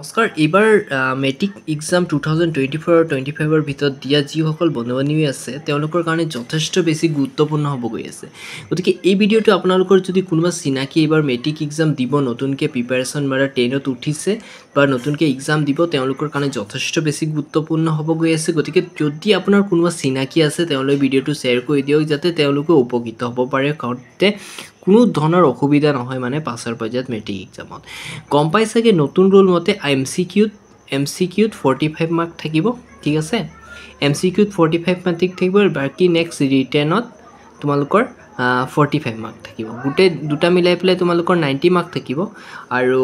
নমস্কাৰ এইবাৰ matric exam 2024 আৰু 25ৰ ভিতৰত দিয়া যিসকল বন্ধু বান্ধৱী আছে তেওঁলোকৰ কাৰণে যথেষ্ট বেছি গুৰুত্বপূৰ্ণ হ'ব গৈ আছে গতিকে এই ভিডিঅ'টো আপোনালোকৰ যদি কোনোবা চিনাকি এইবাৰ মেট্ৰিক এক্সাম দিব নতুনকৈ প্ৰিপাৰেশ্যন মানে 10ত উঠিছে বা নতুনকৈ এক্সাম দিব তেওঁলোকৰ কাৰণে যথেষ্ট বেছি গুৰুত্বপূৰ্ণ হ'ব গৈ আছে গতিকে যদি আপোনাৰ কোনোবা চিনাকি আছে তেওঁলোকে ভিডিঅ'টো শ্বেয়াৰ কৰি দিয়ক যাতে তেওঁলোকে উপকৃত হ'ব পাৰে কাৰণতে কোনো ধৰণৰ অসুবিধা নহয় মানে পাছৰ পৰ্যায়ত মেট্ৰিক এক্সামত গম পাই চাগে নতুন ৰুল মতে এমচিকিউত 45 মাৰ্ক থাকিব ঠিক আছে এমচিকিউত 45 মাৰ্ক থাকিব বাকি নেক্সট ৰিটেনত তোমালোকৰ 45 মাৰ্ক থাকিব গুটে দুটা মিলাই পেলাই তোমালোকৰ 90 মাৰ্ক থাকিব আৰু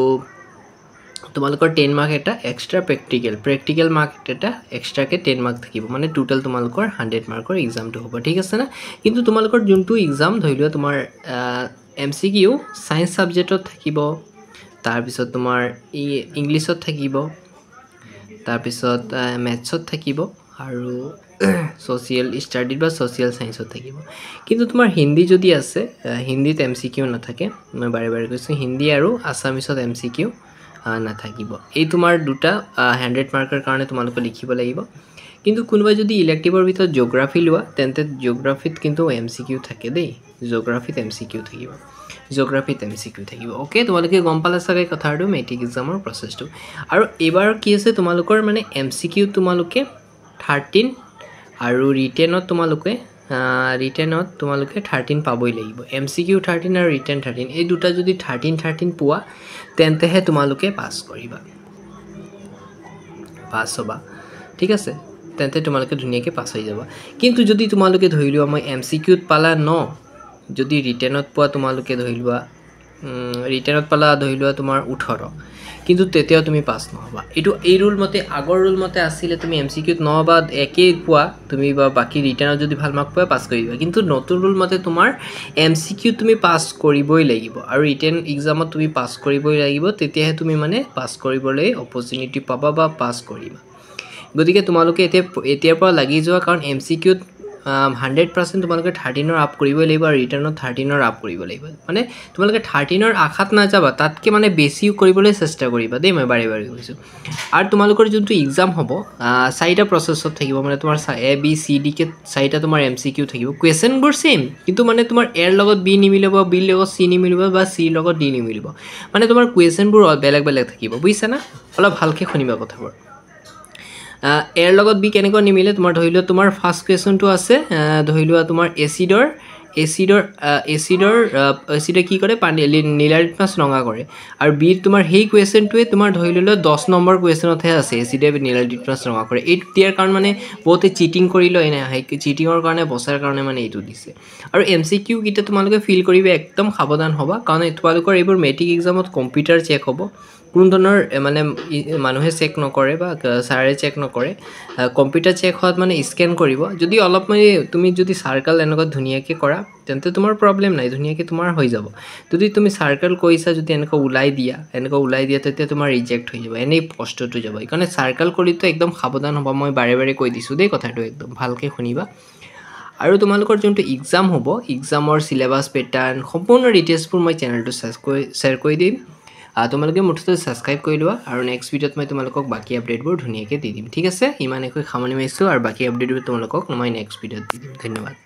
তোমালোকৰ 10 মাৰ্ক এটা এক্সট্ৰা প্ৰেক্টিকেল মাৰ্ক এটা এক্সট্ৰাকে 10 মাৰ্ক থাকিব মানে টোটাল তোমালোকৰ 100 মাৰ্কৰ এক্সামটো হ'ব ঠিক আছে না কিন্তু তোমালোকৰ যোনটো এক্সাম ধৰিলোৱা তোমাৰ এমচিকিউ সায়েন্স সাবজেক্টত থাকিব তাৰ পিছত তোমাৰ ইংলিশত থাকিব তাৰ পিছত ম্যাথছত থাকিব আৰু সোশিয়াল স্টাডিজ বা সোশিয়াল সায়েন্সত থাকিব কিন্তু তোমাৰ হিন্দী যদি আছে হিন্দীত এমচিকিউ নাথাকে মই বাৰে বাৰে কৈছো হিন্দী আৰু আসামিছত এমচিকিউ নাথাকিব এই তোমাৰ দুটা 100 মাৰ্কৰ কাৰণে তোমালোকে লিখিব লাগিব কিন্তু কোনোবা যদি ইলেক্টিভৰ ভিতৰত জিওগ্ৰাফি লোৱা তেন্তে জিওগ্ৰাফিত কিন্তু এমচিকিউ থাকে দেই জিওগ্ৰাফিত এমচিকিউ থাকিব ওকে তোমালোকে গম পালা চাগে কথাটো মেট্ৰিক এক্সামৰ প্ৰসেসটো আৰু এবাৰ কি আছে তোমালোকৰ মানে এমচিকিউ তোমালোকে 13 আৰু ৰিটেনত তোমালোকে 13 পাবই লাগিব এমচিকিউ 13 আৰু ৰিটেন 13 এই দুটা যদি 13 পোৱা তেন্তেহে তোমালোকে পাস হ'বা ঠিক আছে তেন্তে তোমালোকে ধুনিয়াকে পাস হৈ যাবা কিন্তু যদি তোমালোকে ধৰিলোৱা মই এমচিকিউত পালা 9 যদি ৰিটেনত পোৱা তোমালোকে ধৰিলোৱা তোমাৰ 18 কিন্তু তেতিয়াও তুমি পাস নহবা এটো এই ৰুল মতে আগৰ ৰুল মতে আছিল তুমি এমচিকিউত 9 বা 1 পোৱা তুমি বা বাকি ৰিটেনত যদি ভাল মাৰ্ক পোৱা পাস কৰিবা কিন্তু নতুন ৰুল মতে তোমাৰ এমচিকিউ তুমি পাস কৰিবই লাগিব আৰু ৰিটেন এক্সামত তুমি পাস কৰিবই লাগিব তেতিয়াহে তুমি মানে পাস কৰিবলৈ অপৰচুনিটি পাবা বা পাস কৰিবা গতিকে তোমালোকে এতিয়াৰ পৰা লাগি যোৱা কাৰণ এমচিকিউত 100% তোমালোকে 13 ৰ আপ কৰিবই লাগিব আৰু ৰিটাৰ্নত 13 ৰ আপ কৰিব লাগিব মানে তোমালোকে 13 ৰ আখাত না যাবা তাতকে মানে বেছি কৰিবলৈ চেষ্টা কৰিবা দেই মই বাৰে বাৰে কৈছো আৰু তোমালোকৰ যোনটো এক্সাম হ'ব চাৰিটা প্ৰসেছত থাকিব মানে তোমাৰ এ বি সি ডি কে চাৰিটা তোমাৰ এমচিকিউ থাকিব কোৱেশ্চনবোৰ সেম কিন্তু মানে তোমাৰ এৰ লগত বি নিমিলিব বি লগত সি নিমিলিব বা সি লগত ডি নিমিলিব মানে তোমাৰ কোৱেশ্চনবোৰ বেলেগ থাকিব বুজিছা না অলপ ভালকে শুনিবা কথাবোৰ এৰ লগত বি কেনেকৈ নিমিলে তোমাৰ ধৰিলোৱা তোমাৰ ফাৰ্স্ট কোৱেশ্চনটো আছে ধৰিলোৱা তোমাৰ এচিডৰ কি কৰে পানী নিলাৰিটমাছ ৰঙা কৰে আৰু বি তোমাৰ হেই কোৱেশ্চনটোৱে তোমাৰ ধৰিলোৱা 10 নম্বৰ কোৱেশ্চনতহে আছে এচিডে নিলাৰিটমাছ ৰঙা কৰে এই টিয়াৰ কাৰণ মানে বহুতে চিটিং কৰি লয় না চিটিংৰ কাৰণে বছৰ কাৰণে মানে এইটো দিছে আৰু এমচিকিউ কিটা তোমালোকে ফিল কৰিবে একদম সাৱধান হ'বা কাৰণ তোমালোকৰ এইবোৰ মেট্ৰিক এক্সামত কম্পিউটাৰ চেক হ'ব কোন ধৰণৰ মানে মানুহে চেক নকৰে বা সাৰে চেক নকৰে কম্পিউটাৰ চেক হোৱাত মানে স্ক্যান কৰিব যদি অলপ মানে তুমি যদি সাৰ্কেল এনেকৈ ধুনিয়াকে কৰা তেন্তে তোমাৰ প্ৰবলেম নাই ধুনিয়াকে তোমাৰ হৈ যাব যদি তুমি সাৰ্কেল কৰিছা যদি এনেকৈ উলাই দিয়া তেতিয়া তোমাৰ ৰিজেক্ট হৈ যাব এনে কষ্টটো যাব কাৰণ সাৰ্কেল কৰিটো একদম সাৱধান হ'ব মই বাৰে বাৰে কৈ দিছো দেই কথাটো একদম ভালকে শুনিবা আৰু তোমালোকৰ যোনটো এক্সাম হ'ব এক্সামৰ সিলেবাস প্যাটাৰ্ন সম্পূৰ্ণ ডিটেইলছবোৰ মই চেনেলটো শ্বেয়াৰ কৰি দিম তোমালোকে মুঠতে সাবস্ক্ৰাইব কৰি লোৱা আৰু নেক্সট ভিডিঅত মই তোমালোকক বাকি আপডেটবোৰ ধুনিয়াকে দি দিম ঠিক আছে ইমানেকৈ খামনি মাৰিছো আৰু বাকি আপডেটবোৰ তোমালোকক মই নেক্সট ভিডিঅত দি দিম ধন্যবাদ